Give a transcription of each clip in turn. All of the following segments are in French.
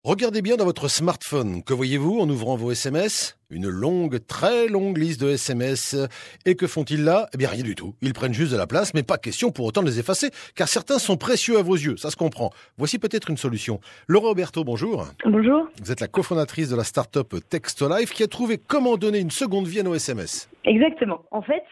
Regardez bien dans votre smartphone. Que voyez-vous en ouvrant vos SMS ? Une longue, très longue liste de SMS. Et que font-ils là ? Eh bien, rien du tout. Ils prennent juste de la place, mais pas question pour autant de les effacer, car certains sont précieux à vos yeux, ça se comprend. Voici peut-être une solution. Laura Auberto, bonjour. Bonjour. Vous êtes la cofondatrice de la start-up Textolife qui a trouvé comment donner une seconde vie à nos SMS. Exactement. En fait,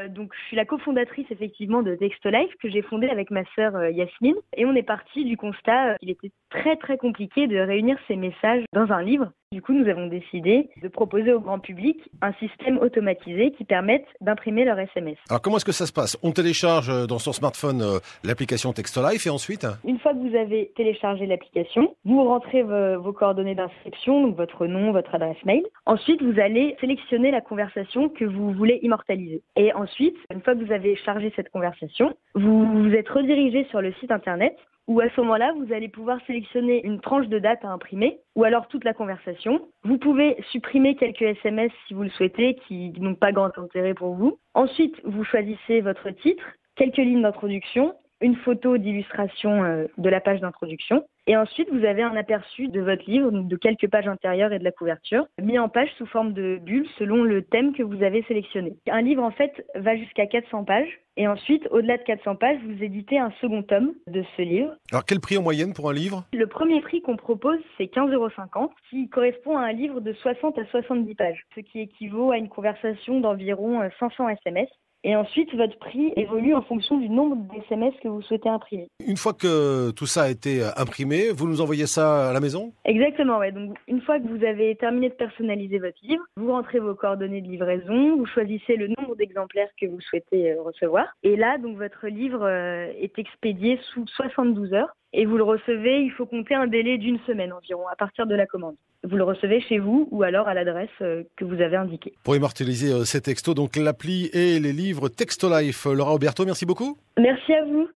donc je suis la cofondatrice effectivement de Textolife que j'ai fondée avec ma sœur Yasmine. Et on est parti du constat qu'il était très très compliqué de réunir ces messages dans un livre. Du coup, nous avons décidé de proposer au grand public un système automatisé qui permette d'imprimer leur SMS. Alors comment est-ce que ça se passe ? On télécharge dans son smartphone l'application Textolife et ensuite ? Une fois que vous avez téléchargé l'application, vous rentrez vos coordonnées d'inscription, donc votre nom, votre adresse mail. Ensuite, vous allez sélectionner la conversation que vous voulez immortaliser. Et ensuite, une fois que vous avez chargé cette conversation, vous vous êtes redirigé sur le site internet où à ce moment-là, vous allez pouvoir sélectionner une tranche de date à imprimer ou alors toute la conversation. Vous pouvez supprimer quelques SMS si vous le souhaitez qui n'ont pas grand intérêt pour vous. Ensuite, vous choisissez votre titre, quelques lignes d'introduction, une photo d'illustration de la page d'introduction. Et ensuite, vous avez un aperçu de votre livre, de quelques pages intérieures et de la couverture, mis en page sous forme de bulles selon le thème que vous avez sélectionné. Un livre, en fait, va jusqu'à 400 pages. Et ensuite, au-delà de 400 pages, vous éditez un second tome de ce livre. Alors, quel prix en moyenne pour un livre ? Le premier prix qu'on propose, c'est 15,50 €, qui correspond à un livre de 60 à 70 pages, ce qui équivaut à une conversation d'environ 500 SMS. Et ensuite, votre prix évolue en fonction du nombre d'SMS que vous souhaitez imprimer. Une fois que tout ça a été imprimé, vous nous envoyez ça à la maison ? Exactement, ouais. Donc, une fois que vous avez terminé de personnaliser votre livre, vous rentrez vos coordonnées de livraison, vous choisissez le nombre d'exemplaires que vous souhaitez recevoir. Et là, donc, votre livre est expédié sous 72 heures. Et vous le recevez, il faut compter un délai d'une semaine environ à partir de la commande. Vous le recevez chez vous ou alors à l'adresse que vous avez indiquée. Pour immortaliser ces textos, donc l'appli et les livres Textolife. Laura Auberto, merci beaucoup. Merci à vous.